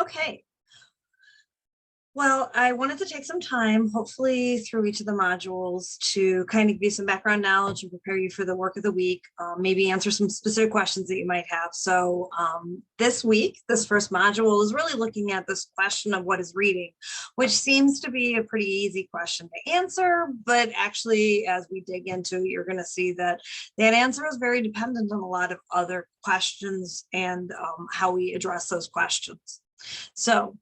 Okay. Well, I wanted to take some time, hopefully through each of the modules, to kind of give you some background knowledge and prepare you for the work of the week, maybe answer some specific questions that you might have. So this week, this first module is really looking at this question of what is reading, which seems to be a pretty easy question to answer, but actually, as we dig into it, you're going to see that that answer is very dependent on a lot of other questions and how we address those questions. So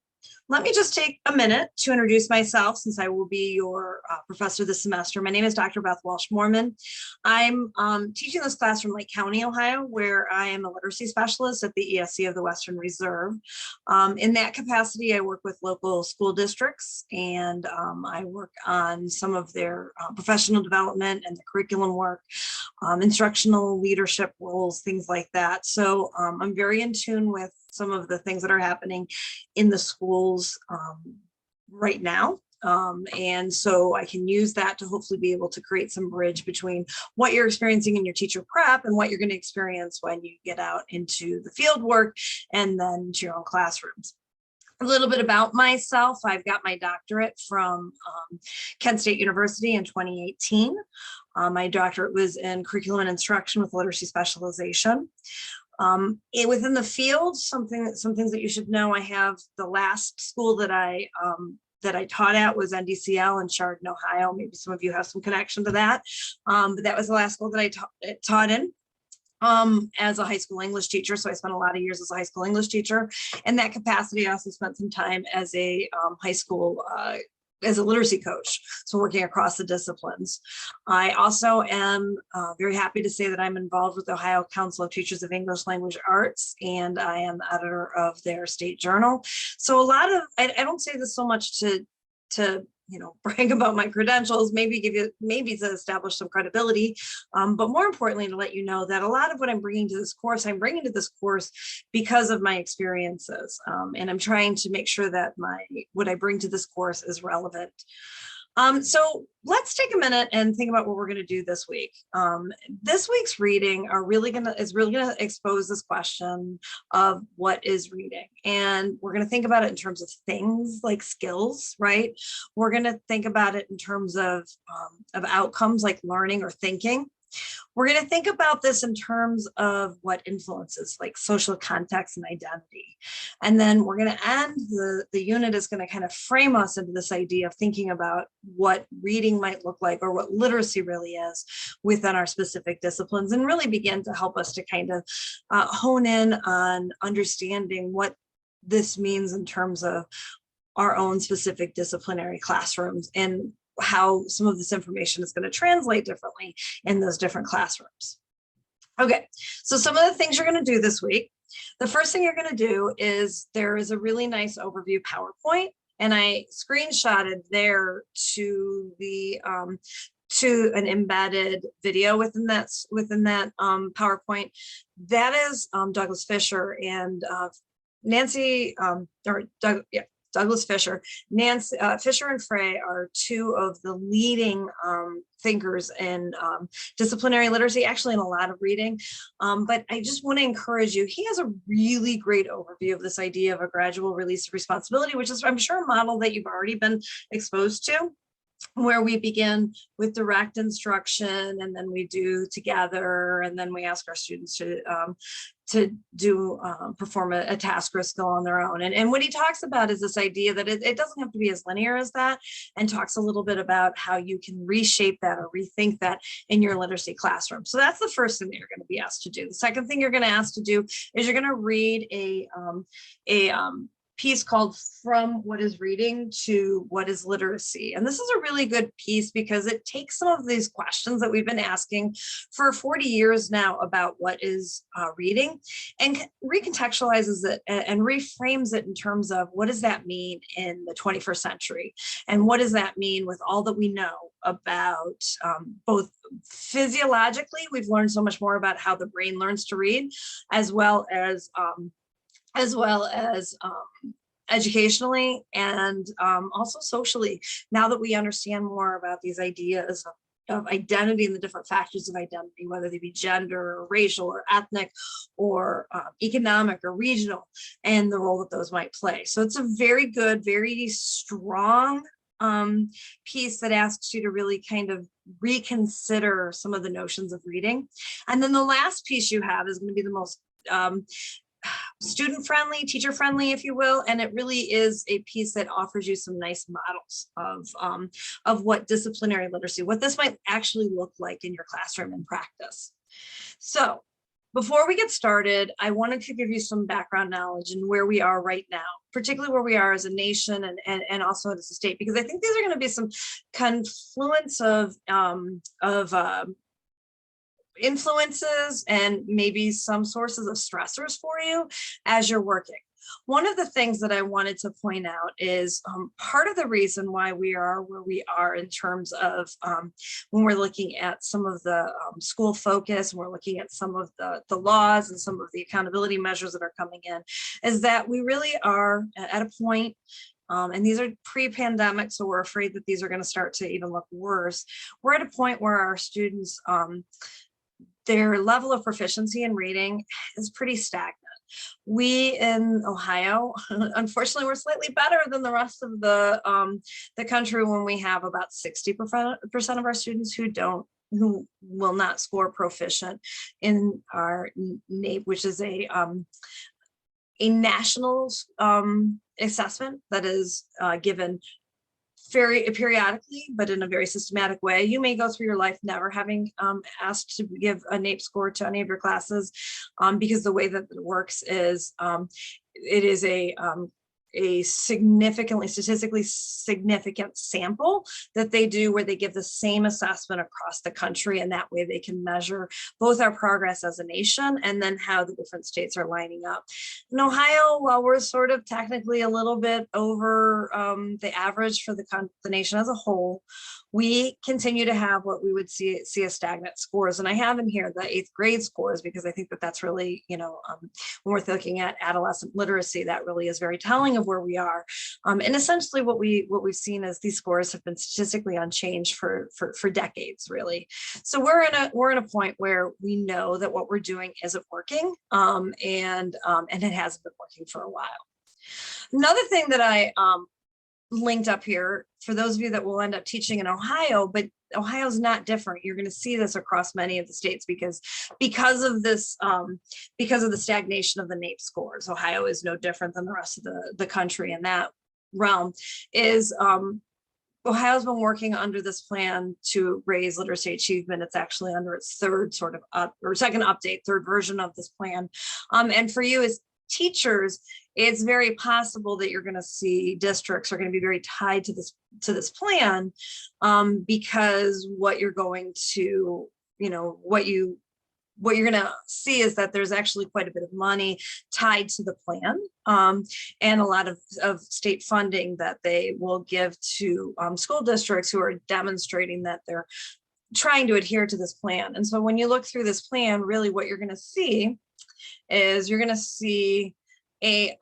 let me just take a minute to introduce myself, since I will be your professor this semester. My name is Dr. Beth Walsh-Morman. I'm teaching this class from Lake County, Ohio, where I am a literacy specialist at the ESC of the Western Reserve. In that capacity, I work with local school districts, and I work on some of their professional development and the curriculum work, instructional leadership roles, things like that. So I'm very in tune with some of the things that are happening in the schools right now. And so I can use that to hopefully be able to create some bridge between what you're experiencing in your teacher prep and what you're going to experience when you get out into the field work and then to your own classrooms. A little bit about myself. I've got my doctorate from Kent State University in 2018. My doctorate was in curriculum and instruction with literacy specialization. Within the field, some things that you should know, I have the last school that I taught at was NDCL in Chardon, Ohio. Maybe some of you have some connection to that, but that was the last school that I taught in as a high school English teacher. So I spent a lot of years as a high school English teacher. In that capacity, I also spent some time as a high school as a literacy coach, so working across the disciplines. I also am very happy to say that I'm involved with the Ohio Council of Teachers of English Language Arts, and I am editor of their state journal. So a lot of, I don't say this so much to brag about my credentials, maybe to establish some credibility, but more importantly, to let you know that a lot of what I'm bringing to this course, because of my experiences, and I'm trying to make sure that what I bring to this course is relevant. So let's take a minute and think about what we're going to do this week. This week's reading is really gonna expose this question of what is reading, and we're going to think about it in terms of things like skills, right? We're going to think about it in terms of outcomes like learning or thinking. We're going to think about this in terms of what influences like social context and identity. And then we're going to end, the unit is going to kind of frame us into this idea of thinking about what reading might look like, or what literacy really is within our specific disciplines, and really begin to help us to kind of hone in on understanding what this means in terms of our own specific disciplinary classrooms, and how some of this information is going to translate differently in those different classrooms. Okay, so some of the things you're going to do this week. The first thing you're going to do is, there is a really nice overview PowerPoint, and I screenshotted there to the to an embedded video within that PowerPoint. That is Douglas Fisher and Nancy, Douglas Fisher. Fisher and Frey are two of the leading thinkers in disciplinary literacy, actually in a lot of reading. But I just want to encourage you, he has a really great overview of this idea of a gradual release of responsibility, which is, I'm sure, a model that you've already been exposed to, where we begin with direct instruction, and then we do together, and then we ask our students to perform a task or a skill on their own. And what he talks about is this idea that it doesn't have to be as linear as that, and talks a little bit about how you can reshape that or rethink that in your literacy classroom. So that's the first thing that you're going to be asked to do. The second thing you're going to ask to do is you're going to read a piece called From What is Reading to What is Literacy. And this is a really good piece because it takes some of these questions that we've been asking for 40 years now about what is reading, and recontextualizes it and reframes it in terms of, what does that mean in the 21st century? And what does that mean with all that we know about both physiologically, we've learned so much more about how the brain learns to read, as well as educationally, and also socially, now that we understand more about these ideas of identity and the different factors of identity, whether they be gender or racial or ethnic or economic or regional, and the role that those might play. So it's a very good, very strong piece that asks you to really kind of reconsider some of the notions of reading. And then the last piece you have is going to be the most student friendly, teacher friendly, if you will. And it really is a piece that offers you some nice models of what disciplinary literacy, what this might actually look like in your classroom in practice. So before we get started, I wanted to give you some background knowledge and where we are right now, particularly where we are as a nation and also as a state, because I think these are going to be some confluence of influences and maybe some sources of stressors for you as you're working. One of the things that I wanted to point out is part of the reason why we are where we are in terms of when we're looking at some of the school focus, and we're looking at some of the laws and some of the accountability measures that are coming in, is that we really are at a point, and these are pre-pandemic, so we're afraid that these are going to start to even look worse. We're at a point where our students, their level of proficiency in reading is pretty stagnant. We in Ohio, unfortunately, we're slightly better than the rest of the country when we have about 60% of our students who will not score proficient in our NAEP, which is a national assessment that is given very periodically, but in a very systematic way. You may go through your life never having asked to give a NAEP score to any of your classes, because the way that it works is it is a significantly, statistically significant sample that they do where they give the same assessment across the country, and that way they can measure both our progress as a nation and then how the different states are lining up. In Ohio, while we're sort of technically a little bit over the average for the nation as a whole, we continue to have what we would see as stagnant scores. And I have in here the 8th grade scores, because I think that that's really, when we're looking at adolescent literacy, that really is very telling of where we are. And essentially what we've seen is these scores have been statistically unchanged for decades, really. So we're in a point where we know that what we're doing isn't working, and it hasn't been working for a while. Another thing that I linked up here for those of you that will end up teaching in Ohio, but Ohio's not different. You're going to see this across many of the states because of this, because of the stagnation of the NAEP scores. Ohio is no different than the rest of the country in that realm. Is Ohio's been working under this plan to raise literacy achievement. It's actually under its third second update, third version of this plan. And for you as teachers, it's very possible that you're going to see districts are going to be very tied to this plan, because what you're going to, what you're going to see is that there's actually quite a bit of money tied to the plan, and a lot of state funding that they will give to school districts who are demonstrating that they're trying to adhere to this plan. And so when you look through this plan, really what you're going to see is you're going to see a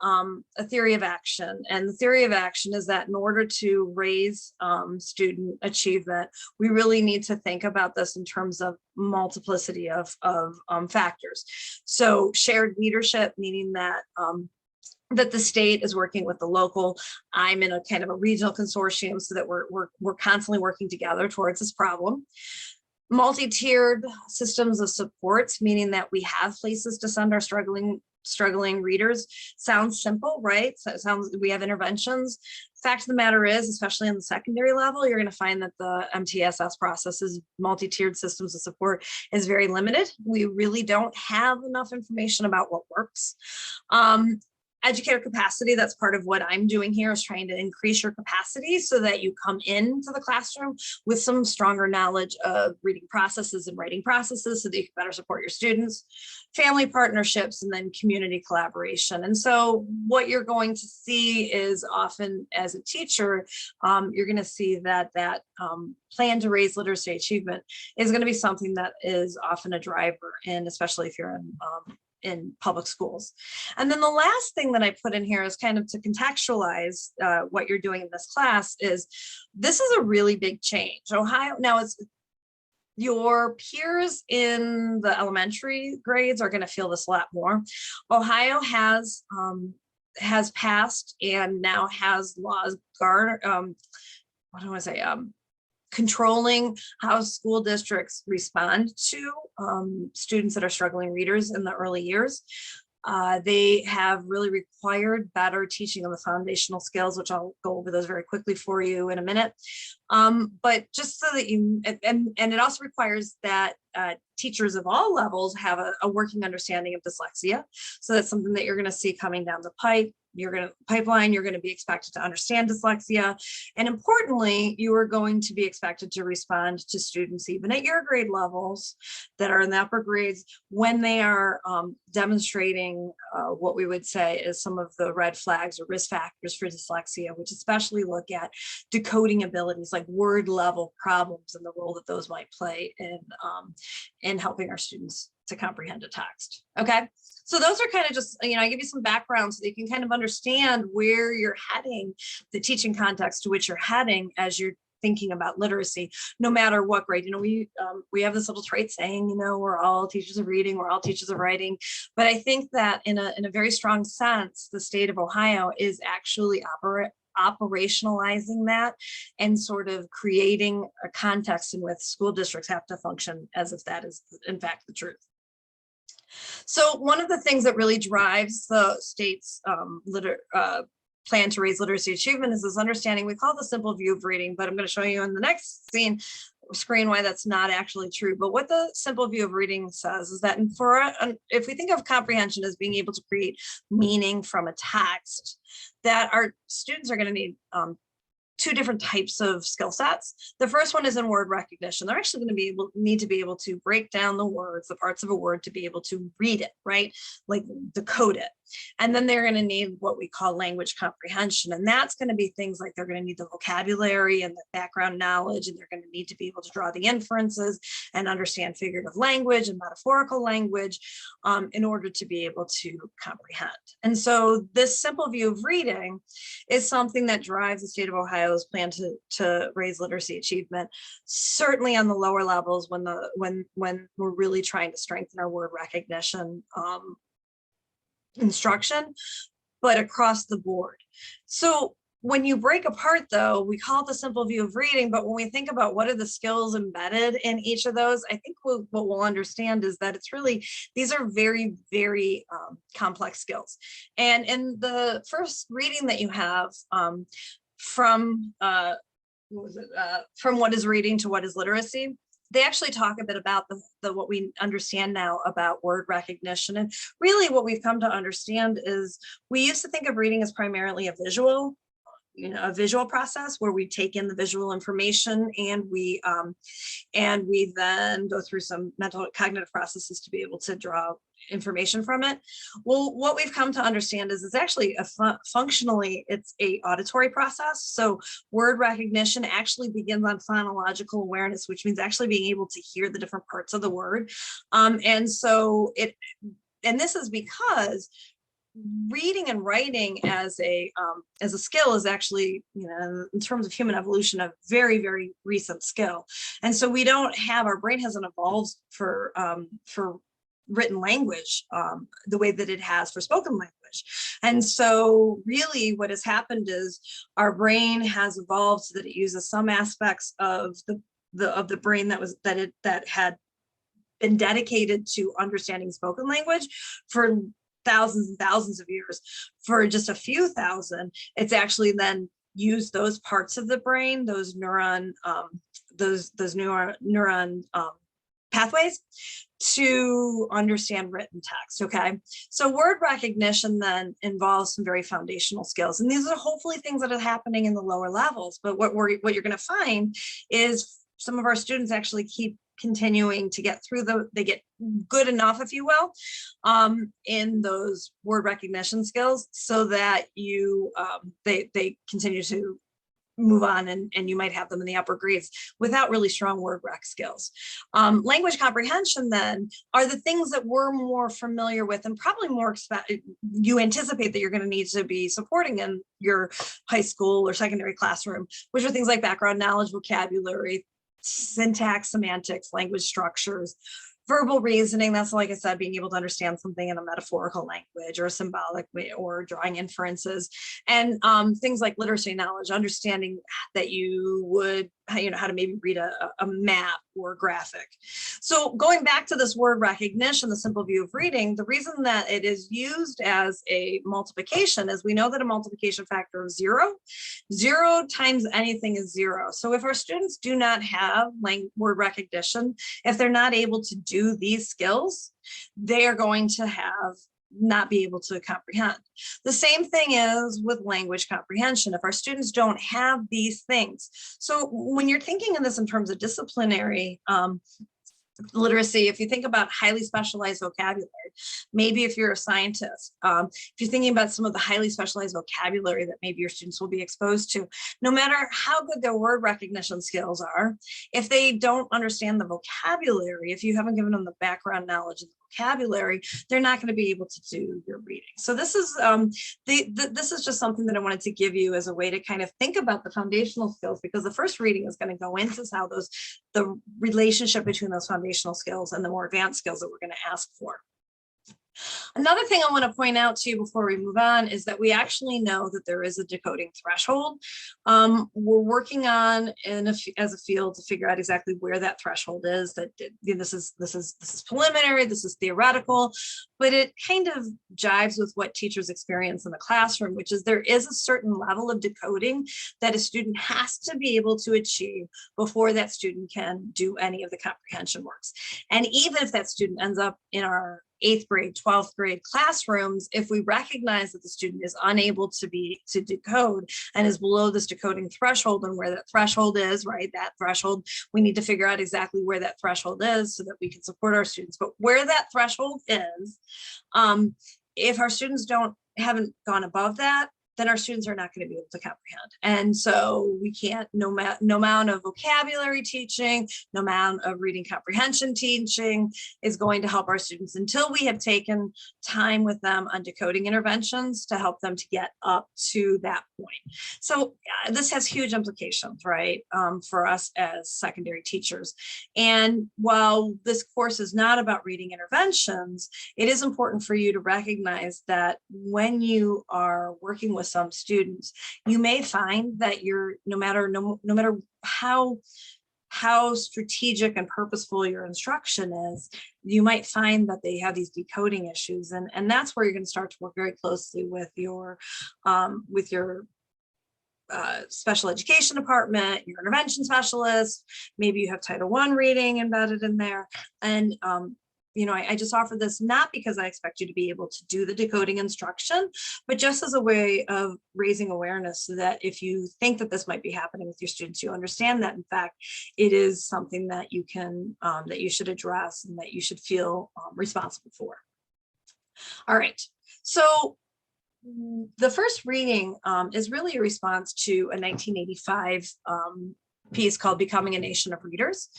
theory of action. And the theory of action is that in order to raise student achievement, we really need to think about this in terms of multiplicity of factors. So shared leadership, meaning that that the state is working with the local. I'm in a kind of a regional consortium so that we're constantly working together towards this problem. Multi-tiered systems of supports, meaning that we have places to send our struggling readers. Sounds simple, right? So it sounds, we have interventions. Fact of the matter is, especially on the secondary level, you're going to find that the MTSS processes, multi-tiered systems of support, is very limited. We really don't have enough information about what works. Educator capacity, that's part of what I'm doing here, is trying to increase your capacity so that you come into the classroom with some stronger knowledge of reading processes and writing processes so that you can better support your students, family partnerships, and then community collaboration. And so what you're going to see is often as a teacher, you're going to see that plan to raise literacy achievement is going to be something that is often a driver, and especially if you're in public schools. And then the last thing that I put in here is kind of to contextualize what you're doing in this class is, this is a really big change. Ohio, now Your peers in the elementary grades are going to feel this a lot more. Ohio has passed and now has laws what do I say, controlling how school districts respond to students that are struggling readers in the early years. They have really required better teaching of the foundational skills, which I'll go over those very quickly for you in a minute. But just so that you, and it also requires that teachers of all levels have a working understanding of dyslexia. So that's something that you're going to see coming down the pipeline. You're going to be expected to understand dyslexia. And importantly, you are going to be expected to respond to students, even at your grade levels that are in the upper grades, when they are demonstrating what we would say is some of the red flags or risk factors for dyslexia, which especially look at decoding abilities like word level problems and the role that those might play in helping our students to comprehend a text. Okay, so those are kind of just, I give you some background so that you can kind of understand where you're heading, the teaching context to which you're heading as you're thinking about literacy, no matter what grade. We have this little trite saying, we're all teachers of reading, we're all teachers of writing. But I think that in a very strong sense, the state of Ohio is actually operationalizing that and sort of creating a context in which school districts have to function as if that is in fact the truth. So one of the things that really drives the state's plan to raise literacy achievement is this understanding we call the simple view of reading, but I'm going to show you in the next screen why that's not actually true. But what the simple view of reading says is that if we think of comprehension as being able to create meaning from a text, that our students are going to need two different types of skill sets. The first one is in word recognition. They're actually going to need to be able to break down the words, the parts of a word, to be able to read it, right? Like decode it. And then they're going to need what we call language comprehension. And that's going to be things like they're going to need the vocabulary and the background knowledge, and they're going to need to be able to draw the inferences and understand figurative language and metaphorical language in order to be able to comprehend. And so this simple view of reading is something that drives the state of Ohio's plan to raise literacy achievement, certainly on the lower levels when we're really trying to strengthen our word recognition instruction, but across the board. So when you break apart, though, we call it the simple view of reading, but when we think about what are the skills embedded in each of those, I think what we'll understand is that these are very, very complex skills. And in the first reading that you have from what is reading to what is literacy, they actually talk a bit about what we understand now about word recognition. And really what we've come to understand is we used to think of reading as primarily a visual process where we take in the visual information and we then go through some mental cognitive processes to be able to draw information from it. Well, what we've come to understand is it's actually functionally it's a auditory process. So word recognition actually begins on phonological awareness, which means actually being able to hear the different parts of the word. And this is because reading and writing as a skill is actually, in terms of human evolution, a very, very recent skill. And so our brain hasn't evolved for written language the way that it has for spoken language. And so really what has happened is our brain has evolved so that it uses some aspects of the brain that had been dedicated to understanding spoken language for thousands and thousands of years. For just a few thousand, it's actually then used those parts of the brain, those neuron pathways, to understand written text. Okay, so word recognition then involves some very foundational skills, and these are hopefully things that are happening in the lower levels. But what you're going to find is some of our students actually keep continuing to get through they get good enough, if you will, in those word recognition skills, so that they continue to move on, and you might have them in the upper grades without really strong word rec skills. Language comprehension then are the things that we're more familiar with and probably more you anticipate that you're going to need to be supporting in your high school or secondary classroom, which are things like background knowledge, vocabulary, syntax, semantics, language structures, verbal reasoning. That's, like I said, being able to understand something in a metaphorical language or a symbolic way, or drawing inferences, and things like literacy knowledge, understanding that you would, how to maybe read a map or a graphic. So going back to this word recognition, the simple view of reading, the reason that it is used as a multiplication is we know that a multiplication factor of 0 times anything is 0. So if our students do not have word recognition, if they're not able to do these skills, they are going to not be able to comprehend. The same thing is with language comprehension. If our students don't have these things, so when you're thinking of this in terms of disciplinary literacy, if you think about highly specialized vocabulary, maybe if you're a scientist, if you're thinking about some of the highly specialized vocabulary that maybe your students will be exposed to, no matter how good their word recognition skills are, if they don't understand the vocabulary, if you haven't given them the background knowledge of the vocabulary, they're not going to be able to do your reading. So this is this is just something that I wanted to give you as a way to kind of think about the foundational skills, because the first reading is going to go into how the relationship between those foundational skills and the more advanced skills that we're going to ask for. Another thing I want to point out to you before we move on is that we actually know that there is a decoding threshold. We're working on as a field to figure out exactly where that threshold is. That this is preliminary, this is theoretical, but it kind of jives with what teachers experience in the classroom, which is there is a certain level of decoding that a student has to be able to achieve before that student can do any of the comprehension works. And even if that student ends up in our 8th grade, 12th grade classrooms, if we recognize that the student is unable to decode and is below this decoding threshold, and where that threshold is, right, that threshold, we need to figure out exactly where that threshold is so that we can support our students. But where that threshold is, if our students haven't gone above that, then our students are not going to be able to comprehend. And so we can't, no amount of vocabulary teaching, no amount of reading comprehension teaching is going to help our students until we have taken time with them on decoding interventions to help them to get up to that point. So this has huge implications, right, for us as secondary teachers. And while this course is not about reading interventions, it is important for you to recognize that when you are working with some students, you may find that no matter how strategic and purposeful your instruction is, you might find that they have these decoding issues, and that's where you're going to start to work very closely with your special education department, your intervention specialist. Maybe you have Title I reading embedded in there, and I just offer this not because I expect you to be able to do the decoding instruction, but just as a way of raising awareness so that if you think that this might be happening with your students, you understand that in fact it is something that you can that you should address and that you should feel responsible for. All right, so the first reading is really a response to a 1985 piece called Becoming a Nation of Readers.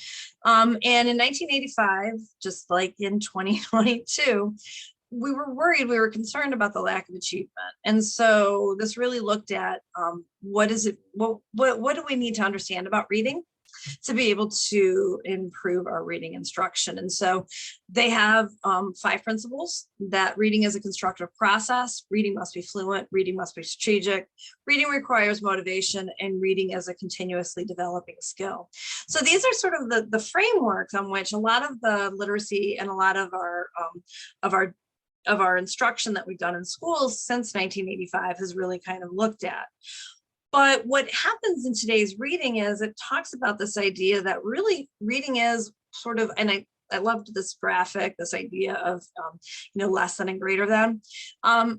And in 1985, just like in 2022, we were concerned about the lack of achievement. And so this really looked at what do we need to understand about reading to be able to improve our reading instruction. And so they have 5 principles: that reading is a constructive process, reading must be fluent, reading must be strategic, reading requires motivation, and reading is a continuously developing skill. So these are sort of the frameworks on which a lot of the literacy and a lot of our instruction that we've done in schools since 1985 has really kind of looked at. But what happens in today's reading is it talks about this idea that really reading is sort of, and I loved this graphic, this idea of, less than and greater than.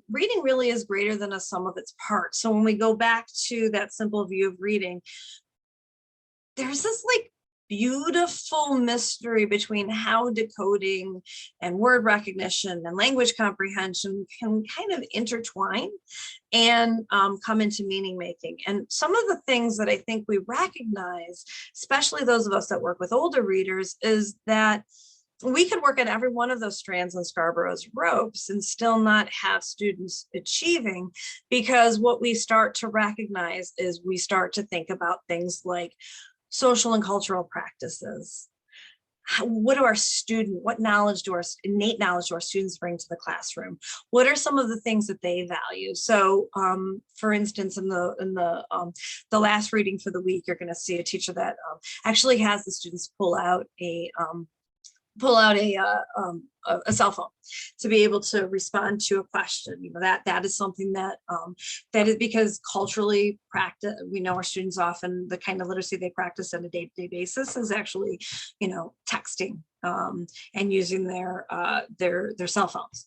Reading really is greater than a sum of its parts. So when we go back to that simple view of reading, there's this beautiful mystery between how decoding and word recognition and language comprehension can kind of intertwine and come into meaning making. And some of the things that I think we recognize, especially those of us that work with older readers, is that we could work on every one of those strands in Scarborough's ropes and still not have students achieving, because what we start to recognize is we start to think about things like social and cultural practices. What do what knowledge do innate knowledge do our students bring to the classroom? What are some of the things that they value? So for instance, in the last reading for the week, you're going to see a teacher that actually has the students pull out a cell phone to be able to respond to a question. That is something that that is because culturally we know our students often the kind of literacy they practice on a day-to-day basis is actually texting and using their cell phones.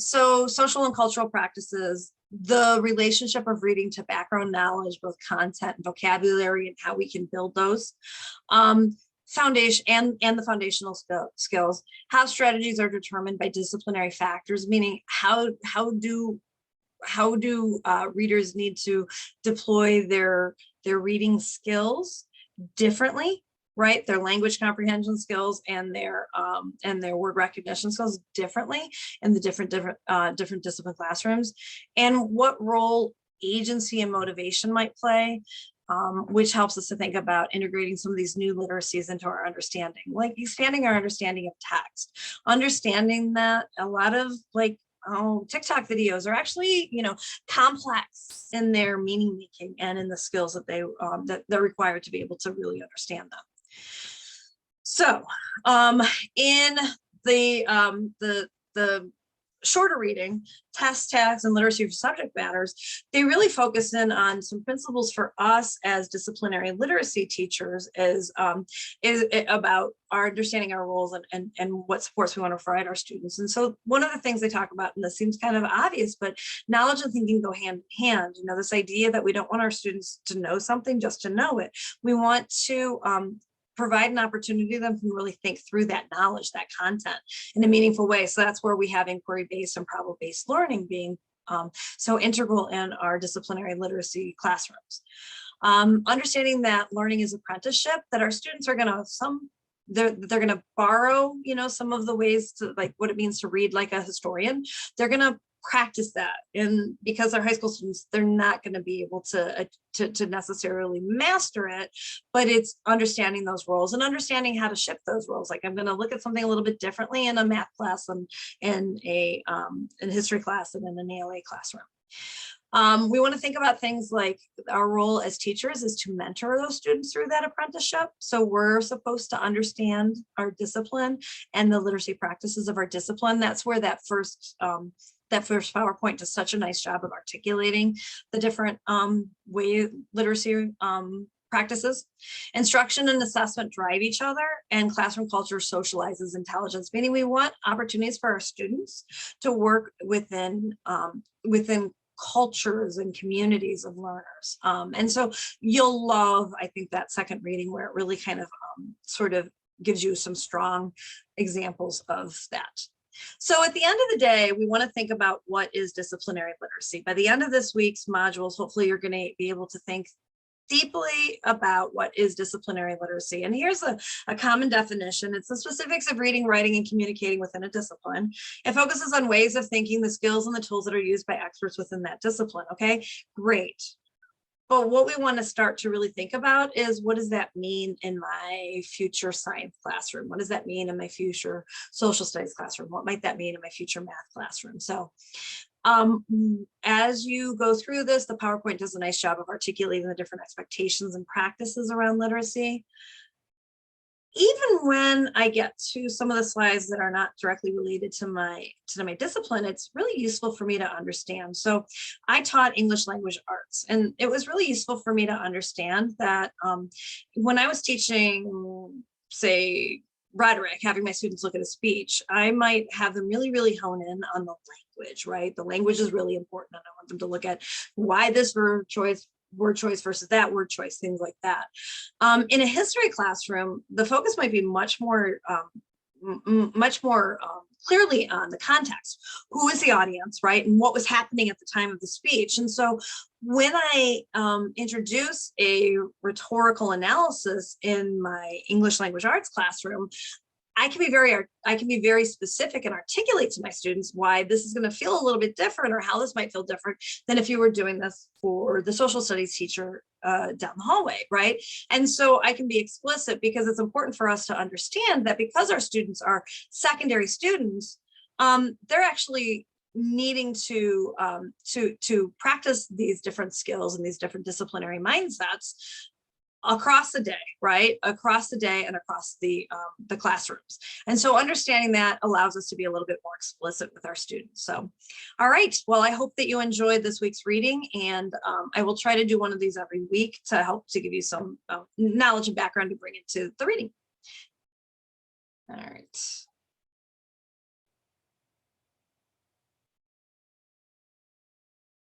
So social and cultural practices, the relationship of reading to background knowledge, both content and vocabulary, and how we can build those. Foundation and the foundational skills, how strategies are determined by disciplinary factors, meaning how do readers need to deploy their reading skills differently, right? Their language comprehension skills and their word recognition skills differently in the different discipline classrooms, and what role agency and motivation might play. Which helps us to think about integrating some of these new literacies into our understanding, like expanding our understanding of text, understanding that a lot of TikTok videos are actually, complex in their meaning making and in the skills that they're required to be able to really understand them. So in the shorter reading, test tags and literacy for subject matters, they really focus in on some principles for us as disciplinary literacy teachers is about our understanding our roles and what supports we want to provide our students. And so one of the things they talk about, and this seems kind of obvious, but knowledge and thinking go hand in hand. This idea that we don't want our students to know something just to know it. We want to provide an opportunity for them to really think through that knowledge, that content in a meaningful way. So that's where we have inquiry-based and problem-based learning being so integral in our disciplinary literacy classrooms. Understanding that learning is apprenticeship, that our students are gonna they're gonna borrow, some of the ways to what it means to read like a historian. They're gonna practice that, and because they're high school students, they're not going to be able to necessarily master it, but it's understanding those roles and understanding how to shift those roles. Like I'm going to look at something a little bit differently in a math class and in a history class and in an ALA classroom. We want to think about things like our role as teachers is to mentor those students through that apprenticeship. So we're supposed to understand our discipline and the literacy practices of our discipline. That's where that first PowerPoint does such a nice job of articulating the different way literacy practices. Instruction and assessment drive each other, and classroom culture socializes intelligence, meaning we want opportunities for our students to work within cultures and communities of learners. And so you'll love, I think, that second reading where it really kind of sort of gives you some strong examples of that. So at the end of the day, we want to think about what is disciplinary literacy. By the end of this week's modules, hopefully you're going to be able to think deeply about what is disciplinary literacy. And here's a common definition. It's the specifics of reading, writing, and communicating within a discipline. It focuses on ways of thinking, the skills and the tools that are used by experts within that discipline. Okay, great. But what we want to start to really think about is, what does that mean in my future science classroom? What does that mean in my future social studies classroom? What might that mean in my future math classroom? So as you go through this, the PowerPoint does a nice job of articulating the different expectations and practices around literacy. Even when I get to some of the slides that are not directly related to my discipline, it's really useful for me to understand. So I taught English language arts, and it was really useful for me to understand that when I was teaching, say, rhetoric, having my students look at a speech, I might have them really, really hone in on the language, right? The language is really important, and I want them to look at why this word choice versus that word choice, things like that. In a history classroom, the focus might be much more clearly on the context. Who is the audience, right? And what was happening at the time of the speech. And so when I introduce a rhetorical analysis in my English language arts classroom, I can be very specific and articulate to my students why this is going to feel a little bit different, or how this might feel different than if you were doing this for the social studies teacher down the hallway, right? And so I can be explicit because it's important for us to understand that because our students are secondary students, they're actually needing to practice these different skills and these different disciplinary mindsets across the day, right? Across the day and across the classrooms. And so understanding that allows us to be a little bit more explicit with our students. So, all right, well, I hope that you enjoyed this week's reading, and I will try to do one of these every week to help to give you some knowledge and background to bring into the reading. All right.